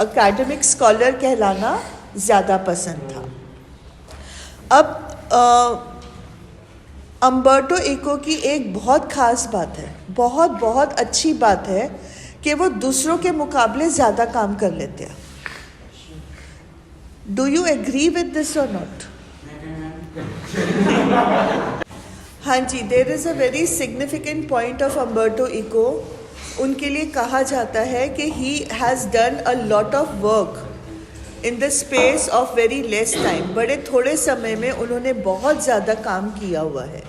एकेडमिक स्कॉलर कहलाना ज़्यादा पसंद था. अब अम्बर्टो इको की एक बहुत ख़ास बात है, बहुत अच्छी बात है कि वो दूसरों के मुकाबले ज़्यादा काम कर लेते हैं. Do you agree with this or not? हाँ जी, there is a very significant point of Umberto Eco. उनके लिए कहा जाता है कि he has done a lot of work in the space of very less time. बड़े थोड़े समय में उन्होंने बहुत ज़्यादा काम किया हुआ है.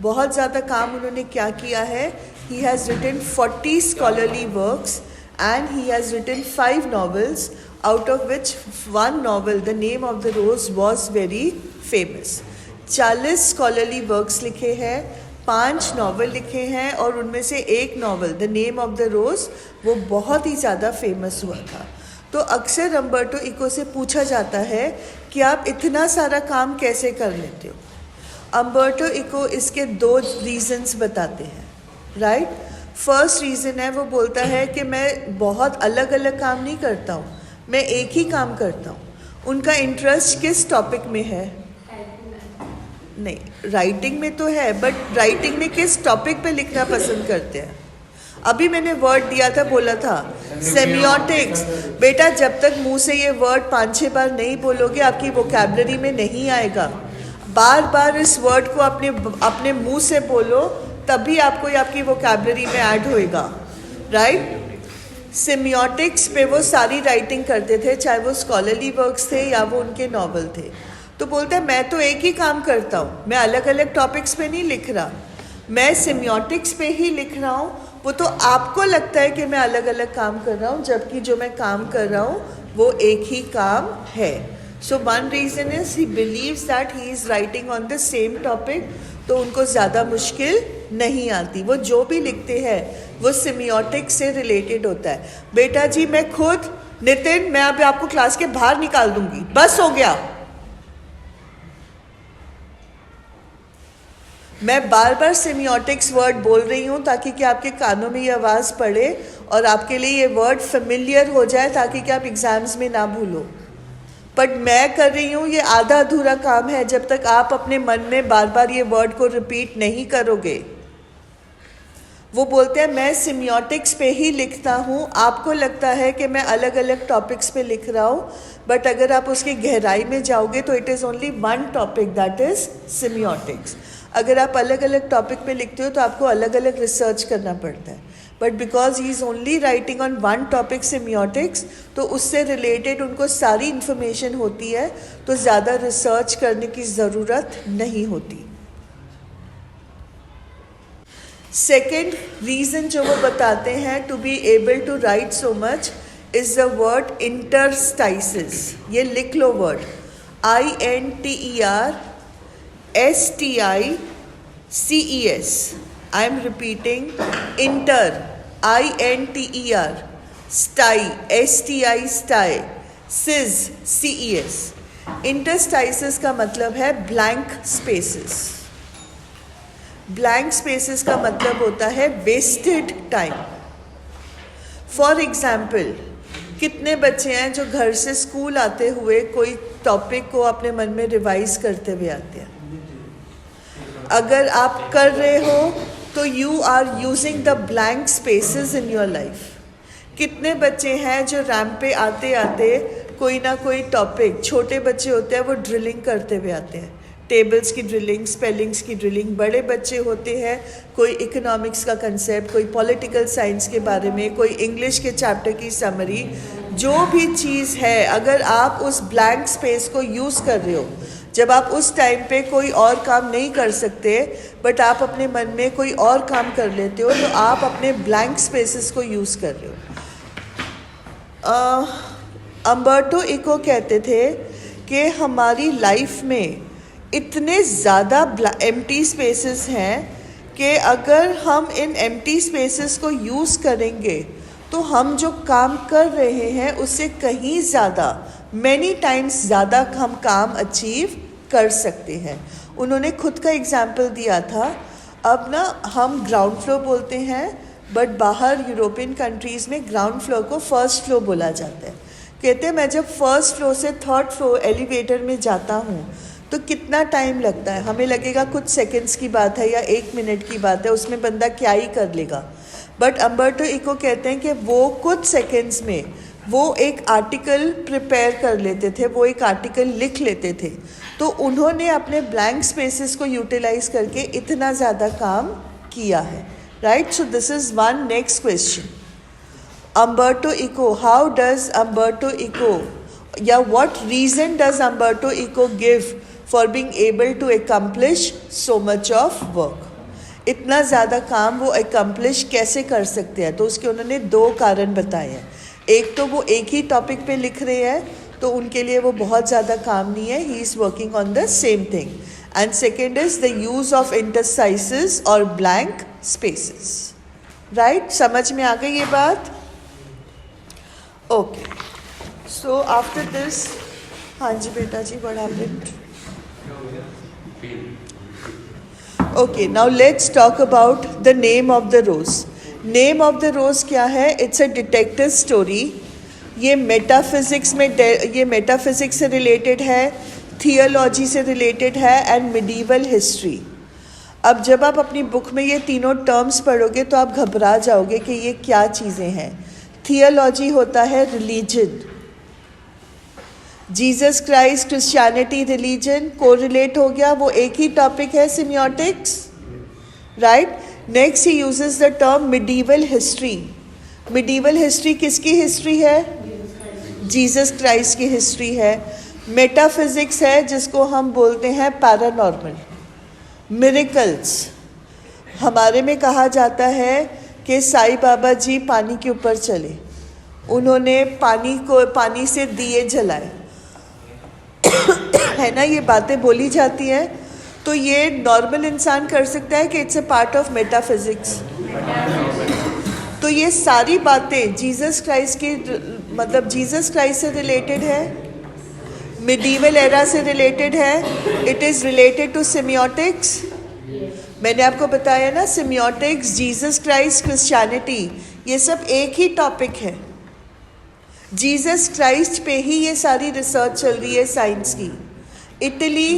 बहुत ज़्यादा काम उन्होंने क्या किया है? He has written 40 scholarly works and he has written 5 novels, out of which one novel, The Name of the Rose, was very famous. 40 scholarly works लिखे हैं, 5 नॉवल लिखे हैं, और उनमें से एक novel the name of the rose वो बहुत ही ज़्यादा फेमस हुआ था. तो अक्सर अम्बर्टो इको से पूछा जाता है कि आप इतना सारा काम कैसे कर लेते हो. अम्बर्टो इको इसके 2 रीज़न्स बताते हैं, राइट? फर्स्ट रीज़न है, वो बोलता है कि मैं बहुत अलग अलग काम नहीं करता हूँ, मैं एक ही काम करता हूँ. उनका इंटरेस्ट किस टॉपिक में है? नहीं, राइटिंग में तो है, बट राइटिंग में किस टॉपिक पे लिखना पसंद करते हैं? अभी मैंने वर्ड दिया था, बोला था सेमियोटिक्स. बेटा, जब तक मुंह से ये वर्ड 5-6 बार नहीं बोलोगे आपकी वोकैबुलरी में नहीं आएगा. बार बार इस वर्ड को अपने मुंह से बोलो, तभी आपको ये आपकी वोकैबुलरी में ऐड होएगा, राइट? सेमियोटिक्स पे वो सारी राइटिंग करते थे, चाहे वो स्कॉलरली वर्क्स थे या वो उनके नॉवल थे. तो बोलते हैं मैं तो एक ही काम करता हूँ, मैं अलग अलग टॉपिक्स पे नहीं लिख रहा, मैं सेमियोटिक्स पे ही लिख रहा हूँ. वो तो आपको लगता है कि मैं अलग अलग काम कर रहा हूँ, जबकि जो मैं काम कर रहा हूँ वो एक ही काम है. So one reason is he believes that he is writing on the same topic, तो उनको ज़्यादा मुश्किल नहीं आती. वो जो भी लिखते हैं वो सिमियोटिक से रिलेटेड होता है. बेटा जी मैं खुद, नितिन मैं अभी आपको क्लास के बाहर निकाल दूंगी, बस हो गया. मैं बार बार सिमियोटिक्स वर्ड बोल रही हूँ ताकि कि आपके कानों में ये आवाज़ पड़े और आपके लिए ये वर्ड फेमिलियर हो जाए, ताकि कि आप एग्ज़ाम्स में ना भूलो. बट मैं कर रही हूँ, ये आधा अधूरा काम है जब तक आप अपने मन में बार बार ये वर्ड को रिपीट नहीं करोगे. वो बोलते हैं मैं सिमियोटिक्स पे ही लिखता हूँ, आपको लगता है कि मैं अलग अलग टॉपिक्स पे लिख रहा हूँ, बट अगर आप उसकी गहराई में जाओगे तो it is only one topic, that is semiotics. अगर आप अलग अलग टॉपिक पे लिखते हो तो आपको अलग अलग रिसर्च करना पड़ता है. But because he is only writing on one topic semiotics, तो उससे रिलेटेड उनको सारी इन्फॉर्मेशन होती है, तो ज़्यादा रिसर्च करने की ज़रूरत नहीं होती. सेकेंड रीज़न जो वो बताते हैं to be able to write so much is the word interstices. ये लिख लो word, INTERSTICES. I am repeating, inter, INTER, sty, STI, sty, cis, CES. Interstices का मतलब है blank spaces. Blank spaces का मतलब होता है wasted time. For example, कितने बच्चे हैं जो घर से स्कूल आते हुए कोई टॉपिक को अपने मन में रिवाइज करते हुए आते हैं? अगर आप कर रहे हो तो you are using the blank spaces in your life. कितने बच्चे हैं जो रैंप पे आते आते कोई ना कोई टॉपिक, छोटे बच्चे होते हैं वो ड्रिलिंग करते हुए आते हैं, टेबल्स की ड्रिलिंग, स्पेलिंग्स की ड्रिलिंग. बड़े बच्चे होते हैं कोई इकोनॉमिक्स का कंसेप्ट, कोई पॉलिटिकल साइंस के बारे में, कोई इंग्लिश के चैप्टर की समरी. जो भी चीज़ है, अगर आप उस ब्लैंक स्पेस को यूज़ कर रहे हो, जब आप उस टाइम पे कोई और काम नहीं कर सकते बट आप अपने मन में कोई और काम कर लेते हो, तो आप अपने ब्लैंक स्पेसेस को यूज़ कर रहे हो. अम्बर्टो इको कहते थे कि हमारी लाइफ में इतने ज़्यादा एम्प्टी स्पेसेस हैं कि अगर हम इन एम्प्टी स्पेसेस को यूज़ करेंगे तो हम जो काम कर रहे हैं उससे कहीं ज़्यादा, मैनी टाइम्स ज़्यादा हम काम अचीव कर सकते हैं. उन्होंने खुद का एग्जाम्पल दिया था. अब ना हम ग्राउंड फ्लोर बोलते हैं, बट बाहर यूरोपियन कंट्रीज़ में ग्राउंड फ्लोर को फर्स्ट फ्लोर बोला जाता है. कहते हैं मैं जब फर्स्ट फ्लोर से थर्ड फ्लोर एलिवेटर में जाता हूँ तो कितना टाइम लगता है, हमें लगेगा कुछ सेकंड्स की बात है या 1 मिनट की बात है, उसमें बंदा क्या ही कर लेगा. बट अम्बर्टो इको कहते हैं कि वो कुछ सेकंड्स में वो एक आर्टिकल प्रिपेयर कर लेते थे, वो एक आर्टिकल लिख लेते थे. तो उन्होंने अपने ब्लैंक स्पेसेस को यूटिलाइज करके इतना ज़्यादा काम किया है. Right, so this is one. Next question, Umberto Eco, how does Umberto Eco या what reason does Umberto Eco give for being able to accomplish so much of work? इतना ज़्यादा काम वो एकम्प्लिश कैसे कर सकते हैं? तो उसके उन्होंने 2 कारण बताए हैं. एक तो वो एक ही टॉपिक पे लिख रहे हैं तो उनके लिए वो बहुत ज़्यादा काम नहीं है, he is working on the same thing. And second is the use of interstices और ब्लैंक स्पेसेस. राइट, समझ में आ गई ये बात? ओके, सो आफ्टर दिस, हाँ जी बेटा जी, what happened? Okay, now let's talk about the name of the rose. Name of the rose क्या है? It's a detective story. ये मेटाफिज़िक्स से रिलेटेड है, थियोलॉजी से रिलेटेड है एंड मिडीवल हिस्ट्री. अब जब आप अपनी बुक में ये तीनों टर्म्स पढ़ोगे तो आप घबरा जाओगे कि ये क्या चीज़ें हैं. थियोलॉजी होता है religion, Jesus Christ, Christianity, religion correlate हो गया, वो एक ही टॉपिक है, semiotics. Right, next he uses the term medieval history. Medieval history किसकी हिस्ट्री है? जीसस क्राइस्ट की हिस्ट्री है. मेटाफिजिक्स है जिसको हम बोलते हैं पैरानॉर्मल, मिरेकल्स. हमारे में कहा जाता है कि साईं बाबा जी पानी के ऊपर चले, उन्होंने पानी से दिए जलाए. है ना, ये बातें बोली जाती हैं, तो ये नॉर्मल इंसान कर सकता है कि it's a part of metaphysics. तो ये सारी बातें जीसस क्राइस्ट की, मतलब जीसस क्राइस्ट से रिलेटेड है, मिडीवल एरा से रिलेटेड है, it is related to semiotics. मैंने आपको बताया ना, सिमियोटिक्स, जीसस क्राइस्ट, क्रिश्चियनिटी, ये सब एक ही टॉपिक है। जीसस क्राइस्ट पे ही ये सारी रिसर्च चल रही है साइंस की। इटली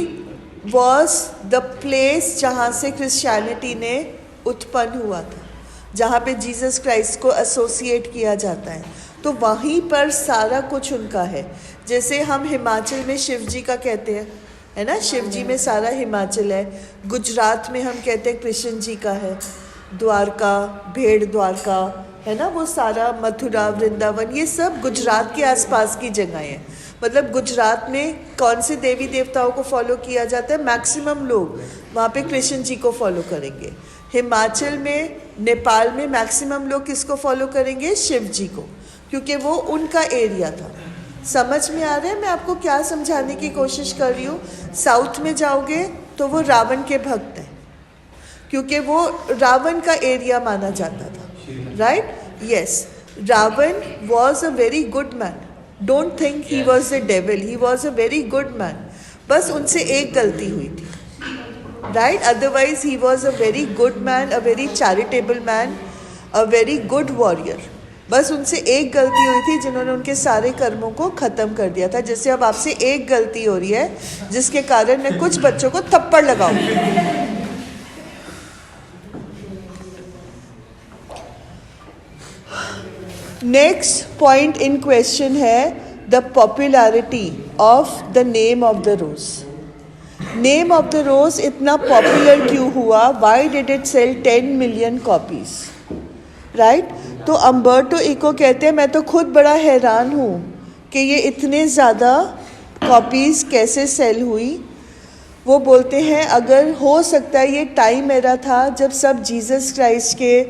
वॉज द प्लेस जहाँ से क्रिश्चियनिटी ने उत्पन्न हुआ था, जहाँ पे जीसस क्राइस्ट को एसोसिएट किया जाता है, तो वहीं पर सारा कुछ उनका है। जैसे हम हिमाचल में शिव जी का कहते हैं, है ना, शिव जी में सारा हिमाचल है। गुजरात में हम कहते हैं कृष्ण जी का है, द्वारका, भेड़ द्वारका, है ना, वो सारा मथुरा, वृंदावन, ये सब गुजरात के आसपास की जगहें हैं। मतलब गुजरात में कौन से देवी देवताओं को फॉलो किया जाता है, मैक्सिमम लोग वहाँ पे कृष्ण जी को फॉलो करेंगे। हिमाचल में, नेपाल में मैक्सिमम लोग किसको फॉलो करेंगे, शिव जी को, क्योंकि वो उनका एरिया था। समझ में आ रहा है मैं आपको क्या समझाने की कोशिश कर रही हूँ? साउथ में जाओगे तो वो रावण के भक्त हैं, क्योंकि वो रावण का एरिया माना जाता था, right? Yes, Ravan was a very good man, don't think he was the devil, he was a very good man. बस उनसे एक गलती हुई थी, right? Otherwise he was a very good man, a very charitable man, a very good warrior. बस उनसे एक गलती हुई थी जिन्होंने उनके सारे कर्मों को ख़त्म कर दिया था। जैसे अब आपसे एक गलती हो रही है जिसके कारण मैं कुछ बच्चों को थप्पड़ लगाऊंगी। नेक्स्ट पॉइंट इन क्वेश्चन है the popularity of the name of the rose. Name of the rose इतना पॉपुलर क्यों हुआ? Why did it sell 10 million copies, right? तो अम्बर्टो इको कहते हैं, मैं तो खुद बड़ा हैरान हूँ कि ये इतने ज़्यादा कॉपीज़ कैसे सेल हुई। वो बोलते हैं अगर हो सकता है ये टाइम एरा था जब सब जीसस क्राइस्ट के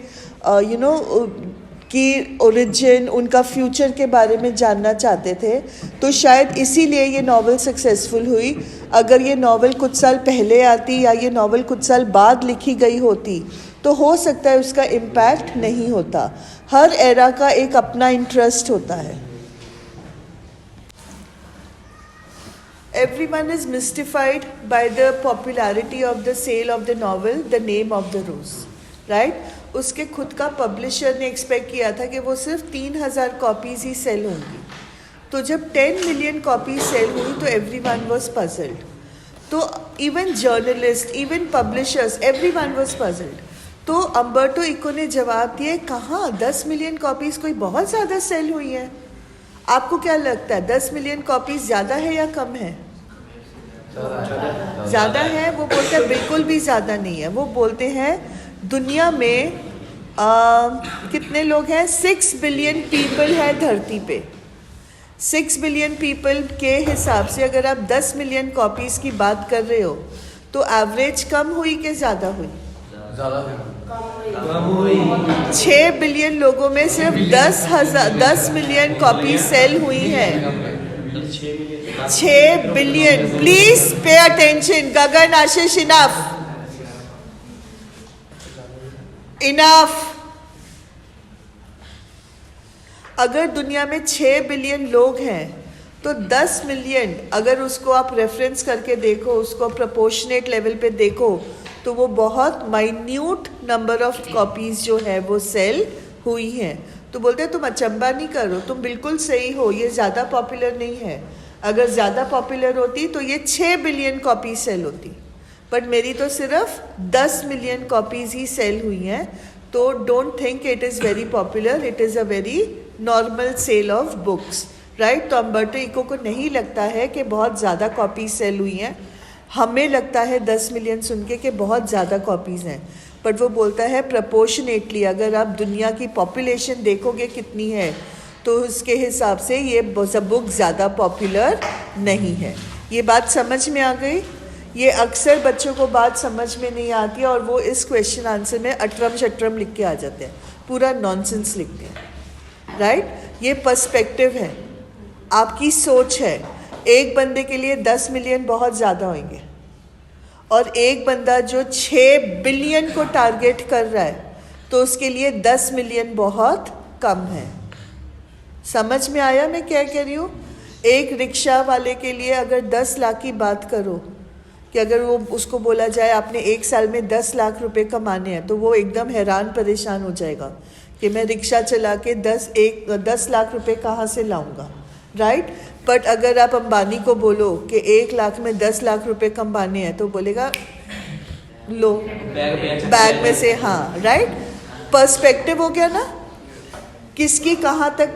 की ओरिजिन, उनका फ्यूचर के बारे में जानना चाहते थे, तो शायद इसीलिए ये नावल सक्सेसफुल हुई। अगर ये नावल कुछ साल पहले आती या ये नावल कुछ साल बाद लिखी गई होती तो हो सकता है उसका इम्पैक्ट नहीं होता। हर एरा का एक अपना इंटरेस्ट होता है। Everyone is mystified by the popularity of the sale of the novel, The Name of the Rose, right? उसके खुद का पब्लिशर ने एक्सपेक्ट किया था कि वो सिर्फ 3000 कॉपीज़ ही सेल होंगी। तो जब 10 मिलियन कॉपीज सेल हुई तो एवरीवन वाज पजल्ड। तो even journalist, even publishers, everyone was puzzled. तो अम्बर्टो इको ने जवाब दिया, कहाँ 10 मिलियन कॉपीज़ कोई बहुत ज़्यादा सेल हुई है? आपको क्या लगता है 10 मिलियन कॉपीज़ ज़्यादा है या कम है? ज़्यादा है। वो बोलते हैं बिल्कुल भी ज़्यादा नहीं है। वो बोलते हैं दुनिया में कितने लोग हैं? 6 बिलियन पीपल है धरती पे। 6 बिलियन पीपल के हिसाब से अगर आप 10 मिलियन कॉपीज़ की बात कर रहे हो तो एवरेज कम हुई कि ज़्यादा हुई? 6 बिलियन लोगों में सिर्फ 10 मिलियन कॉपी सेल हुई है। 6 billion. Please pay attention. Gagan, Ashish, enough. अगर दुनिया में 6 बिलियन लोग हैं तो 10 मिलियन, अगर उसको आप रेफरेंस करके देखो, उसको प्रोपोर्शनेट लेवल पे देखो, तो वो बहुत माइन्यूट नंबर ऑफ कॉपीज़ जो है वो सेल हुई हैं। तो बोलते हैं तुम अचंबा नहीं करो, तुम बिल्कुल सही हो, ये ज़्यादा पॉपुलर नहीं है। अगर ज़्यादा पॉपुलर होती तो ये 6 बिलियन कॉपी सेल होती, बट मेरी तो सिर्फ 10 मिलियन कॉपीज़ ही सेल हुई हैं। तो don't think it is very popular, it is a very normal sale of books, right? तो अम्बर्टो इको को नहीं लगता है कि बहुत ज़्यादा कॉपीज सेल हुई हैं। हमें लगता है 10 मिलियन सुन के कि बहुत ज़्यादा कॉपीज़ हैं, बट वो बोलता है प्रपोर्शनेटली अगर आप दुनिया की पॉपुलेशन देखोगे कितनी है तो उसके हिसाब से ये बुक ज़्यादा पॉपुलर नहीं है। ये बात समझ में आ गई? ये अक्सर बच्चों को बात समझ में नहीं आती है और वो इस क्वेश्चन आंसर में अटरम शटरम लिख के आ जाते हैं, पूरा नॉनसेंस लिखते हैं, राइट? ये पर्सपेक्टिव है, आपकी सोच है। एक बंदे के लिए 10 मिलियन बहुत ज़्यादा होंगे, और एक बंदा जो 6 बिलियन को टारगेट कर रहा है तो उसके लिए 10 मिलियन बहुत कम है। समझ में आया मैं क्या कह रही हूँ? एक रिक्शा वाले के लिए अगर 10 लाख की बात करो कि अगर वो उसको बोला जाए आपने एक साल में 10 लाख रुपए कमाने हैं, तो वो एकदम हैरान परेशान हो जाएगा कि मैं रिक्शा चला के 10 लाख रुपए कहाँ से लाऊंगा, राइट? बट अगर आप अंबानी को बोलो कि 1 लाख में 10 लाख रुपए कमाने हैं, तो बोलेगा लो बैग में से, हाँ, राइट? पर्सपेक्टिव हो गया ना, किसकी कहाँ तक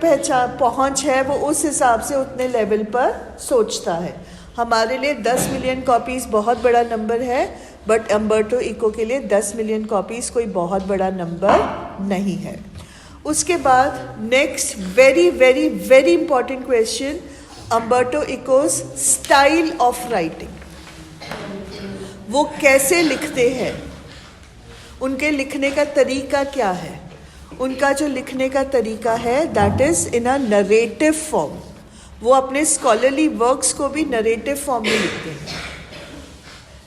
पहुँच है, वो उस हिसाब से उतने लेवल पर सोचता है। हमारे लिए 10 मिलियन कॉपीज़ बहुत बड़ा नंबर है, बट अम्बर्टो इको के लिए 10 मिलियन कॉपीज़ कोई बहुत बड़ा नंबर नहीं है। उसके बाद next very very very important question, Umberto Eco's style of writing. वो कैसे लिखते हैं, उनके लिखने का तरीका क्या है? उनका जो लिखने का तरीका है that is in a narrative form. वो अपने स्कॉलरली वर्क्स को भी नरेटिव फॉर्म में लिखते हैं।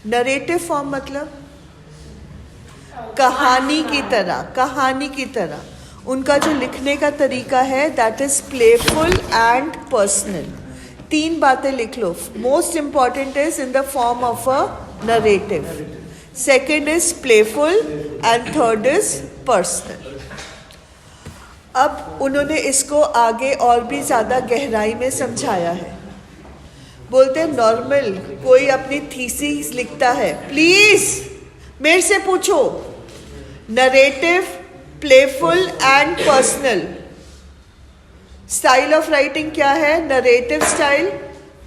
नरेटिव फॉर्म मतलब कहानी की तरह, कहानी की तरह। उनका जो लिखने का तरीका है that is playful and personal. 3 बातें लिख लो। Most important is in the form of a narrative, second is playful and third is personal. अब उन्होंने इसको आगे और भी ज़्यादा गहराई में समझाया है। बोलते हैं नॉर्मल कोई अपनी थीसिस लिखता है, प्लीज़ मेरे से पूछो, narrative, playful and personal. Style of writing क्या है? Narrative style,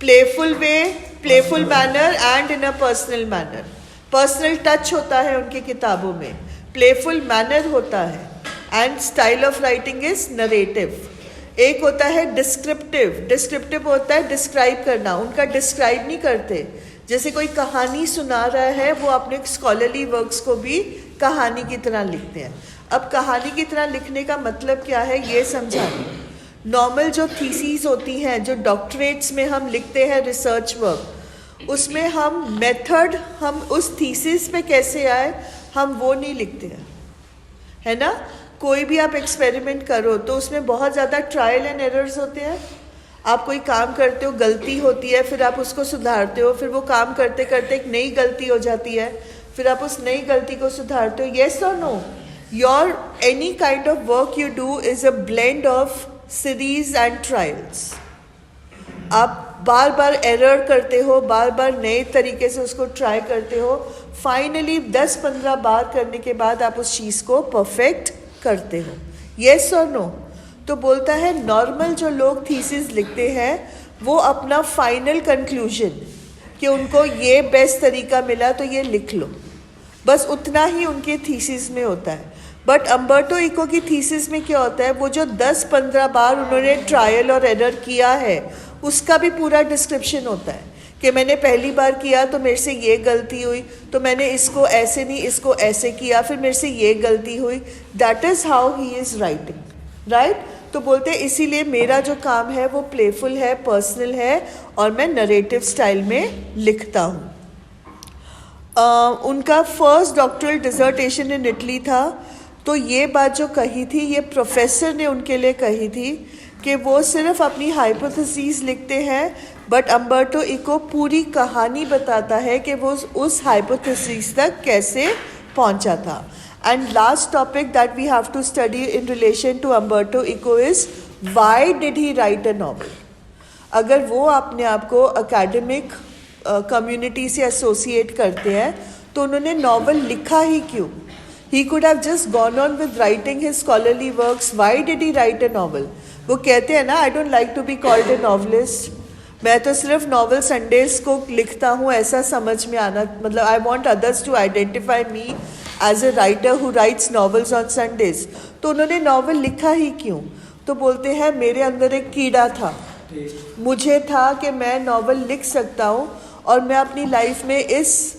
playful way, playful manner and in a personal manner. Personal touch होता है उनकी किताबों में, प्लेफुल मैनर होता है, and style of writing is narrative. एक होता है डिस्क्रिप्टिव। डिस्क्रिप्टिव होता है डिस्क्राइब करना, उनका डिस्क्राइब नहीं करते। जैसे कोई कहानी सुना रहा है, वो अपने स्कॉलरली वर्क्स को भी कहानी की तरह लिखते हैं। अब कहानी की तरह लिखने का मतलब क्या है ये समझाएं। नॉर्मल जो थीसीज होती हैं, जो डॉक्टरेट्स में हम लिखते हैं रिसर्च वर्क, उसमें हम मेथड, हम उस थीसिस पे कैसे आए, हम वो नहीं लिखते हैं, है ना? कोई भी आप एक्सपेरिमेंट करो तो उसमें बहुत ज़्यादा ट्रायल एंड एरर्स होते हैं। आप कोई काम करते हो, गलती होती है, फिर आप उसको सुधारते हो, फिर वो काम करते करते एक नई गलती हो जाती है, फिर आप उस नई गलती को सुधारते हो। येस और no? Your any kind of work you do is a blend of series and trials. आप बार बार एरर करते हो, बार बार नए तरीके से उसको ट्राई करते हो, फाइनली 10-15 बार करने के बाद आप उस चीज़ को परफेक्ट करते हो। येस और नो? तो बोलता है नॉर्मल जो लोग थीसिस लिखते हैं वो अपना फाइनल कंक्लूजन कि उनको ये बेस्ट तरीका मिला तो ये लिख लो, बस उतना ही उनके थीसिस में होता है। बट अम्बर्टो इको की थीसिस में क्या होता है, वो जो 10-15 बार उन्होंने ट्रायल और एरर किया है उसका भी पूरा डिस्क्रिप्शन होता है कि मैंने पहली बार किया तो मेरे से ये गलती हुई, तो मैंने इसको ऐसे नहीं इसको ऐसे किया, फिर मेरे से ये गलती हुई। That is how he is writing, right? तो बोलते हैं इसीलिए मेरा जो काम है वो प्लेफुल है, पर्सनल है, और मैं नरेटिव स्टाइल में लिखता हूँ। उनका first doctoral dissertation in Italy था, तो ये बात जो कही थी ये प्रोफेसर ने उनके लिए कही थी कि वो सिर्फ अपनी हाइपोथेसिस लिखते हैं, बट अम्बर्टो इको पूरी कहानी बताता है कि वो उस हाइपोथेसिस तक कैसे पहुंचा था। And last topic that we have to study in relation to Umberto Eco is why did he write a novel. अगर वो अपने आप को एकेडमिक कम्युनिटी से एसोसिएट करते हैं तो उन्होंने नॉवल लिखा ही क्यों? He could have just gone on with writing his scholarly works. Why did he write a novel? वो कहते हैं ना, I don't like to be called a novelist. मैं तो सिर्फ नॉवल संडेज को लिखता हूँ, ऐसा समझ में आना, मतलब I want others to identify me as a writer who writes novels on Sundays. तो उन्होंने नॉवल लिखा ही क्यों? तो बोलते हैं मेरे अंदर एक कीड़ा था, मुझे था कि मैं नॉवल लिख सकता हूँ और मैं अपनी लाइफ में इस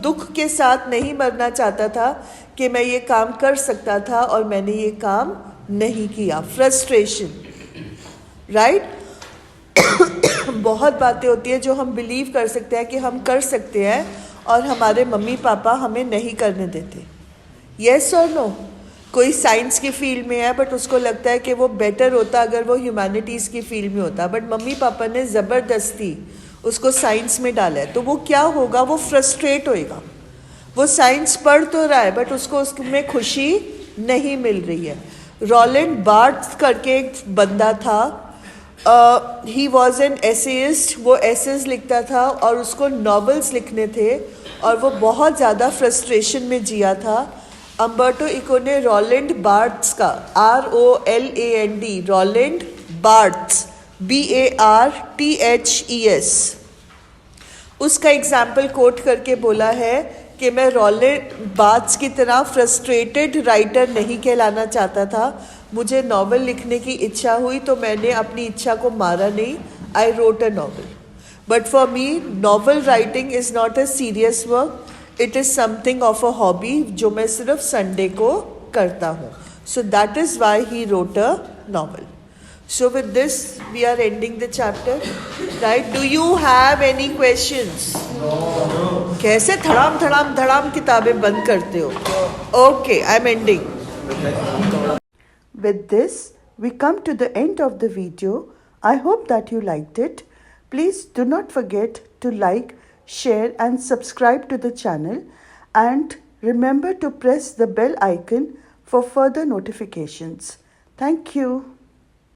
दुख के साथ नहीं मरना चाहता था कि मैं ये काम कर सकता था और मैंने ये काम नहीं किया। Frustration, right? बहुत बातें होती है जो हम बिलीव कर सकते हैं कि हम कर सकते हैं और हमारे मम्मी पापा हमें नहीं करने देते। येस और नो? कोई साइंस की फील्ड में है बट उसको लगता है कि वो बेटर होता अगर वो ह्यूमैनिटीज़ की फील्ड में होता, बट मम्मी पापा ने ज़बरदस्ती उसको साइंस में डाला है, तो वो क्या होगा, वो फ्रस्ट्रेट होएगा। वो साइंस पढ़ तो रहा है बट उसको उसमें खुशी नहीं मिल रही है। रोलैंड बार्थ्स करके एक बंदा था, ही वॉज एन एसेइस्ट, वो एसेज लिखता था और उसको नॉवेल्स लिखने थे और वो बहुत ज़्यादा फ्रस्ट्रेशन में जिया था। अम्बर्टो इको ने रोलैंड बार्थ्स का ROLAND, रोलैंड बार्थ्स BARTHES, उसका एग्जाम्पल कोट करके बोला है कि मैं रोलैंड बार्थ्स की तरह फ्रस्ट्रेटेड राइटर नहीं कहलाना चाहता था। मुझे नॉवल लिखने की इच्छा हुई तो मैंने अपनी इच्छा को मारा नहीं, I wrote a novel. But for me novel writing is not a serious work, it is something of a hobby जो मैं सिर्फ संडे को करता हूँ। So that is why he wrote a novel. So with this, we are ending the chapter, right? Do you have any questions? No. कैसे धड़ाम धड़ाम धड़ाम किताबें बंद करते हो? Okay, I'm ending. With this, we come to the end of the video. I hope that you liked it. Please do not forget to like, share and subscribe to the channel, and remember to press the bell icon for further notifications. Thank you.